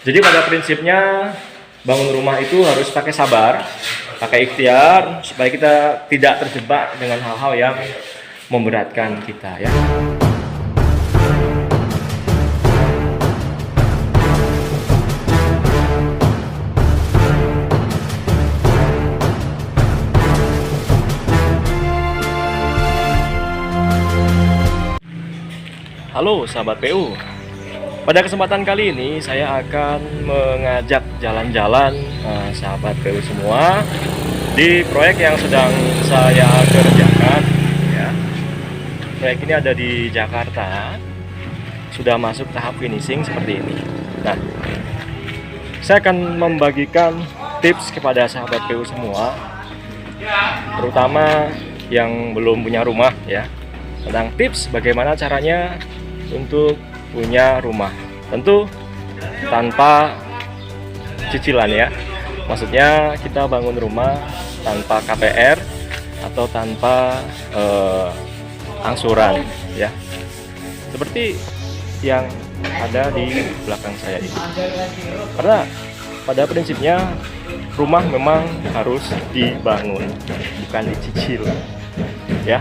Jadi pada prinsipnya bangun rumah itu harus pakai sabar, pakai ikhtiar supaya kita tidak terjebak dengan hal-hal yang memberatkan kita ya. Halo sahabat PU. Pada kesempatan kali ini saya akan mengajak jalan-jalan sahabat PU semua di proyek yang sedang saya kerjakan ya. Proyek ini ada di Jakarta, sudah masuk tahap finishing seperti ini. Nah, saya akan membagikan tips kepada sahabat PU semua, terutama yang belum punya rumah ya, tentang tips bagaimana caranya untuk punya rumah. Tentu tanpa cicilan ya. Maksudnya kita bangun rumah tanpa KPR atau tanpa angsuran ya. Seperti yang ada di belakang saya ini. Karena pada prinsipnya rumah memang harus dibangun, bukan dicicil ya.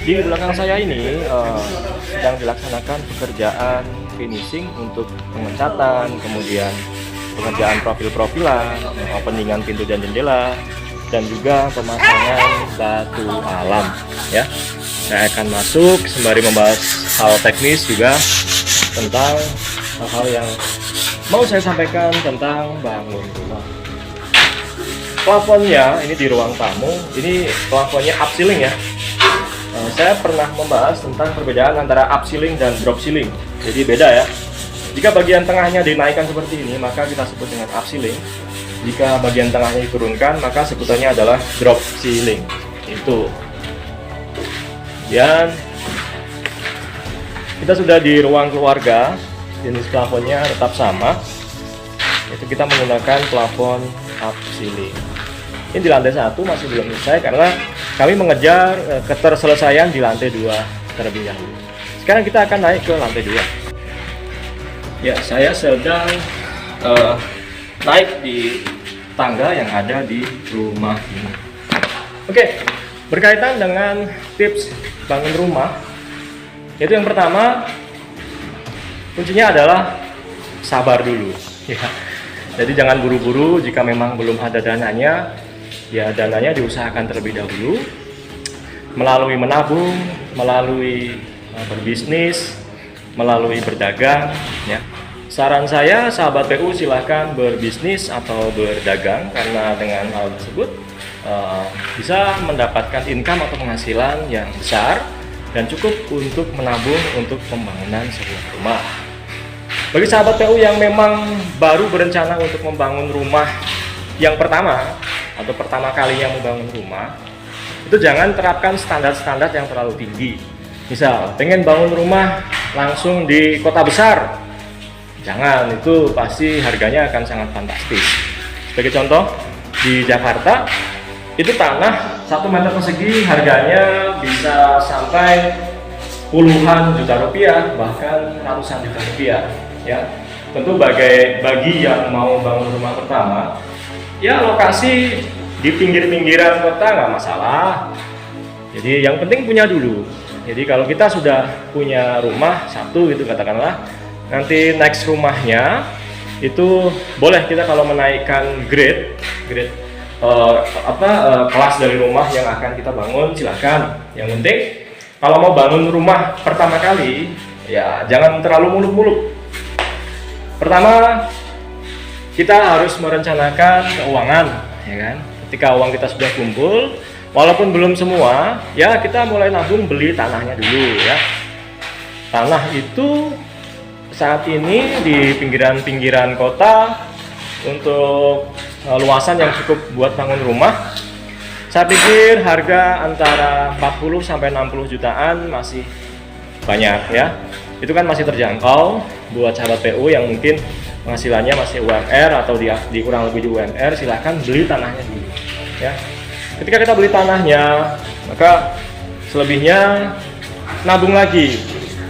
Di belakang saya ini sedang dilaksanakan pekerjaan finishing untuk pengecatan, kemudian pengerjaan profil-profilan, openingan pintu dan jendela, dan juga pemasangan batu alam ya. Saya akan masuk sembari membahas hal teknis juga tentang hal-hal yang mau saya sampaikan tentang bangun rumah. Plafonnya ini di ruang tamu, ini plafonnya up ceiling ya. Saya pernah membahas tentang perbedaan antara up ceiling dan drop ceiling. Jadi beda ya. Jika bagian tengahnya dinaikkan seperti ini, maka kita sebut dengan up ceiling. Jika bagian tengahnya diturunkan, maka sebutannya adalah drop ceiling. Itu. Dan kita sudah di ruang keluarga, jenis plafonnya tetap sama. Itu kita menggunakan plafon up ceiling. Ini di lantai 1 masih belum selesai karena kami mengejar keterselesaian di lantai 2 terlebih dahulu. Sekarang kita akan naik ke lantai 2. Ya, saya sedang naik di tangga yang ada di rumah ini. Oke, berkaitan dengan tips bangun rumah, itu yang pertama kuncinya adalah sabar dulu. Ya. Jadi jangan buru-buru. Jika memang belum ada dananya, ya dananya diusahakan terlebih dahulu melalui menabung, melalui berbisnis, melalui berdagang ya. Saran saya sahabat PU silahkan berbisnis atau berdagang, karena dengan hal tersebut bisa mendapatkan income atau penghasilan yang besar dan cukup untuk menabung untuk pembangunan sebuah rumah. Bagi sahabat PU yang memang baru berencana untuk membangun rumah yang pertama atau pertama kalinya membangun rumah, itu jangan terapkan standar-standar yang terlalu tinggi. Misal, pengen bangun rumah langsung di kota besar, jangan, itu pasti harganya akan sangat fantastis. Sebagai contoh, di Jakarta, itu tanah 1 meter persegi harganya bisa sampai puluhan juta rupiah, bahkan ratusan juta rupiah ya. Tentu bagi yang mau bangun rumah pertama, ya lokasi di pinggir-pinggiran kota nggak masalah. Jadi yang penting punya dulu. Jadi kalau kita sudah punya rumah satu gitu katakanlah, nanti next rumahnya itu boleh kita kalau menaikkan grade kelas dari rumah yang akan kita bangun silakan. Yang penting kalau mau bangun rumah pertama kali ya jangan terlalu muluk-muluk. Pertama, kita harus merencanakan keuangan, ya kan? Ketika uang kita sudah kumpul, walaupun belum semua, ya kita mulai nabung beli tanahnya dulu, ya. Tanah itu saat ini di pinggiran-pinggiran kota untuk luasan yang cukup buat bangun rumah, saya pikir harga antara 40 sampai 60 jutaan masih banyak, ya. Itu kan masih terjangkau buat sahabat PU yang mungkin penghasilannya masih UMR atau di kurang lebih di UMR, silahkan beli tanahnya dulu ya. Ketika kita beli tanahnya, maka selebihnya nabung lagi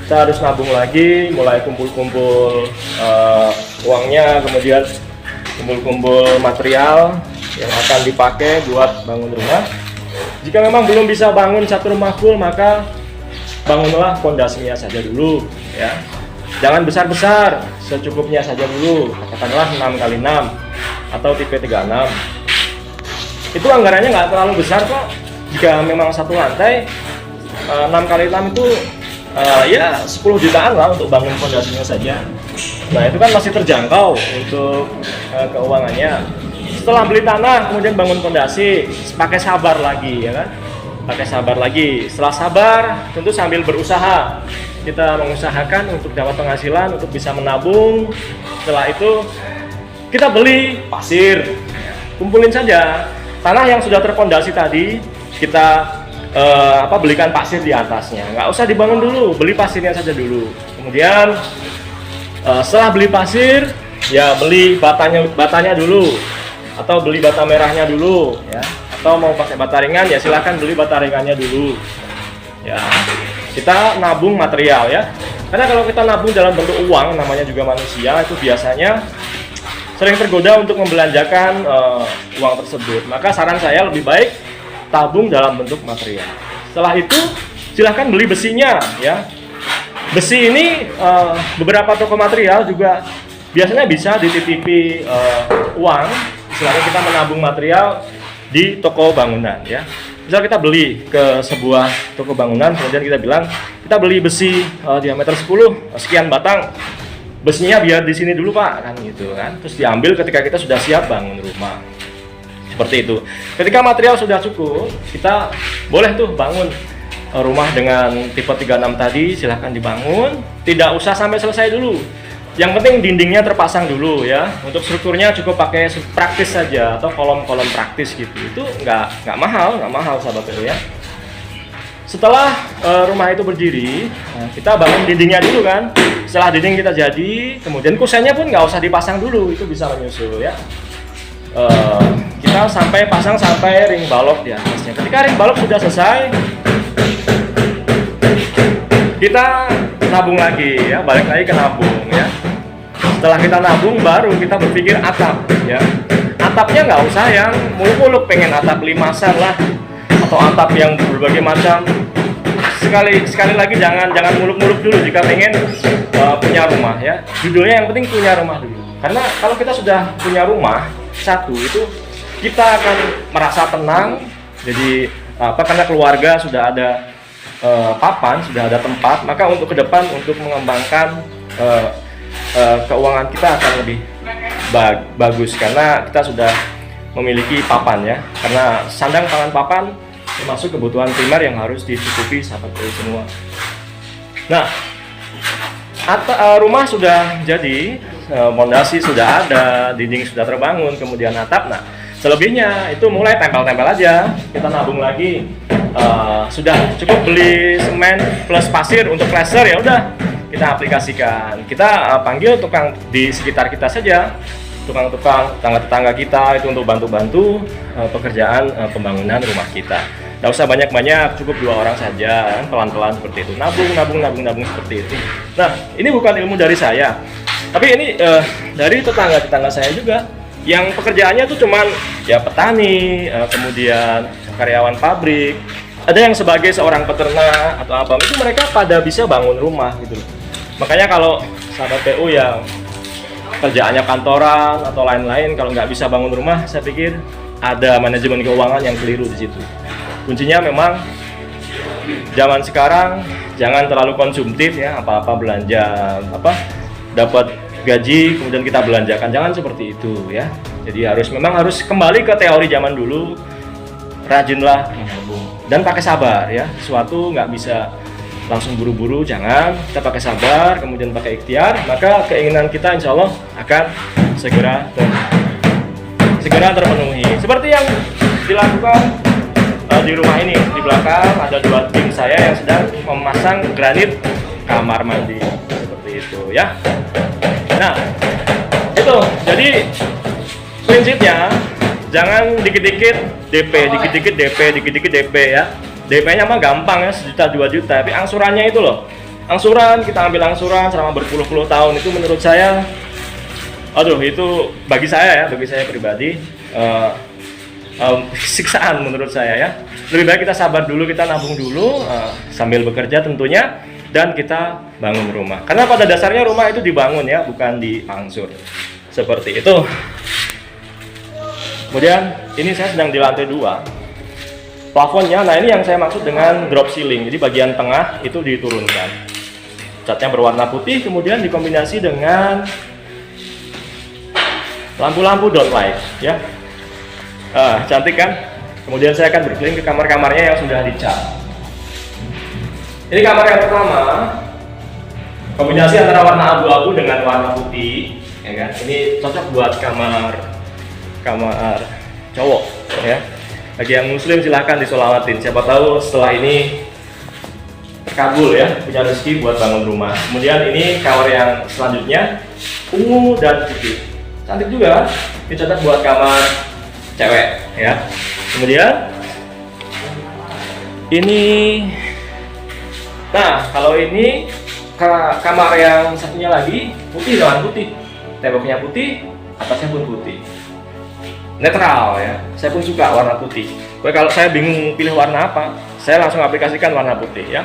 kita harus nabung lagi, mulai kumpul-kumpul uangnya, kemudian kumpul-kumpul material yang akan dipakai buat bangun rumah. Jika memang belum bisa bangun satu rumah full, maka bangunlah fondasinya saja dulu ya. Jangan besar-besar, secukupnya saja dulu. Katakanlah 6x6 atau tipe 36. Itu anggarannya nggak terlalu besar kok. Jika memang satu lantai 6x6 itu ya 10 jutaan lah untuk bangun fondasinya saja. Nah itu kan masih terjangkau untuk keuangannya. Setelah beli tanah kemudian bangun fondasi, pakai sabar lagi ya kan, pakai sabar lagi. Setelah sabar tentu sambil berusaha, kita mengusahakan untuk dapat penghasilan, untuk bisa menabung. Setelah itu kita beli pasir, kumpulin saja tanah yang sudah terfondasi tadi, kita belikan pasir di atasnya, nggak usah dibangun dulu, beli pasirnya saja dulu. Kemudian setelah beli pasir ya beli batanya dulu, atau beli bata merahnya dulu ya, atau mau pakai bata ringan ya silahkan beli bata ringannya dulu ya. Kita nabung material ya, karena kalau kita nabung dalam bentuk uang, namanya juga manusia, itu biasanya sering tergoda untuk membelanjakan uang tersebut. Maka saran saya lebih baik tabung dalam bentuk material. Setelah itu silahkan beli besinya ya. Besi ini beberapa toko material juga biasanya bisa dititipi uang. Istilahnya kita menabung material di toko bangunan ya. Misal kita beli ke sebuah toko bangunan, kemudian kita bilang kita beli besi diameter 10 sekian batang, besinya biar di sini dulu Pak, kan gitu kan. Terus diambil ketika kita sudah siap bangun rumah. Seperti itu. Ketika material sudah cukup, kita boleh tuh bangun rumah dengan tipe 36 tadi, silahkan dibangun. Tidak usah sampai selesai dulu. Yang penting dindingnya terpasang dulu ya. Untuk strukturnya cukup pakai praktis saja atau kolom-kolom praktis gitu. Itu nggak mahal sahabat PU ya. Setelah rumah itu berdiri, kita bangun dindingnya dulu kan. Setelah dinding kita jadi, kemudian kusennya pun nggak usah dipasang dulu, itu bisa menyusul ya. Kita pasang sampai ring balok di atasnya. Ketika ring balok sudah selesai, kita nabung lagi ya, balik lagi ke nabung ya. Setelah kita nabung, baru kita berpikir atap ya. Atapnya nggak usah yang muluk-muluk, pengen atap limasan lah atau atap yang berbagai macam. Sekali lagi jangan muluk-muluk dulu jika pengen punya rumah ya. Judulnya yang penting punya rumah dulu. Karena kalau kita sudah punya rumah satu, itu kita akan merasa tenang. Jadi karena keluarga sudah ada papan, sudah ada tempat, maka untuk ke depan untuk mengembangkan keuangan kita akan lebih bagus karena kita sudah memiliki papan ya. Karena sandang pangan papan termasuk kebutuhan primer yang harus dicukupi sahabat PU semua. Nah, rumah sudah jadi, fondasi sudah ada, dinding sudah terbangun, kemudian atap. Nah, selebihnya itu mulai tempel-tempel aja. Kita nabung lagi. Sudah cukup beli semen plus pasir untuk plaster, ya udah kita aplikasikan. Kita panggil tukang di sekitar kita saja, tukang-tukang tetangga kita itu untuk bantu-bantu pekerjaan pembangunan rumah kita. Nggak usah banyak-banyak, cukup 2 orang saja, pelan-pelan seperti itu. Nabung seperti itu. Nah, ini bukan ilmu dari saya, tapi ini dari tetangga-tetangga saya juga, yang pekerjaannya tuh cuman ya petani, kemudian karyawan pabrik, ada yang sebagai seorang peternak atau apa, itu mereka pada bisa bangun rumah gitu loh. Makanya kalau sahabat PU yang kerjaannya kantoran atau lain-lain, kalau nggak bisa bangun rumah, saya pikir ada manajemen keuangan yang keliru di situ. Kuncinya memang zaman sekarang jangan terlalu konsumtif ya, apa-apa belanja, dapat gaji kemudian kita belanjakan, jangan seperti itu ya. Jadi memang harus kembali ke teori zaman dulu, rajinlah menabung dan pakai sabar ya. Sesuatu nggak bisa langsung buru-buru, jangan, kita pakai sabar kemudian pakai ikhtiar, maka keinginan kita insya Allah akan segera terpenuhi. Seperti yang dilakukan di rumah ini, di belakang ada 2 tim saya yang sedang memasang granit kamar mandi seperti itu ya. Nah, itu jadi prinsipnya jangan dikit-dikit DP ya. DP-nya mah gampang ya, 1 juta 2 juta, tapi angsurannya itu loh angsuran, kita ambil angsuran selama berpuluh-puluh tahun, itu menurut saya, aduh, itu bagi saya pribadi siksaan menurut saya ya. Lebih baik kita sabar dulu, kita nabung dulu sambil bekerja tentunya, dan kita bangun rumah. Karena pada dasarnya rumah itu dibangun ya, bukan diangsur. Seperti itu. Kemudian ini saya sedang di lantai 2. Plafonnya, nah ini yang saya maksud dengan drop ceiling. Jadi bagian tengah itu diturunkan. Catnya berwarna putih, kemudian dikombinasi dengan lampu-lampu downlight ya. Cantik kan? Kemudian saya akan berkeliling ke kamar-kamarnya yang sudah dicat. Ini kamar yang pertama, kombinasi antara warna abu-abu dengan warna putih, ya kan? Ini cocok buat kamar cowok, ya. Bagi yang muslim silahkan disolawatin. Siapa tahu setelah ini terkabul ya, punya rezeki buat bangun rumah. Kemudian ini kamar yang selanjutnya, ungu dan putih, cantik juga. Ini cocok buat kamar cewek, ya. Kemudian ini. Nah, kalau ini kamar yang satunya lagi putih dengan putih, temboknya putih, atasnya pun putih, netral ya. Saya pun suka warna putih. Tapi kalau saya bingung pilih warna apa, saya langsung aplikasikan warna putih ya.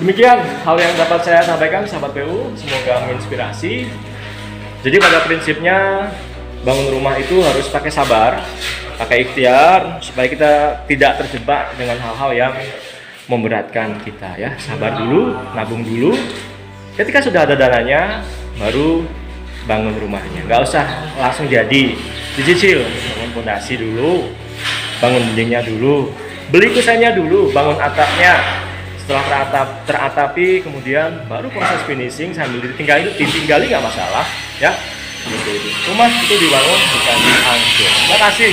Demikian hal yang dapat saya sampaikan sahabat PU, semoga menginspirasi. Jadi pada prinsipnya bangun rumah itu harus pakai sabar, pakai ikhtiar, supaya kita tidak terjebak dengan hal-hal yang memberatkan kita ya. Sabar dulu, nabung dulu. Ketika sudah ada dananya, baru bangun rumahnya. Nggak usah langsung jadi, dicicil. Bangun fondasi dulu, bangun dindingnya dulu, beli kusennya dulu, bangun atapnya. Setelah teratapi, kemudian baru proses finishing sambil ditinggali nggak masalah ya. Rumah itu dibangun bukan diangsur. Terima kasih.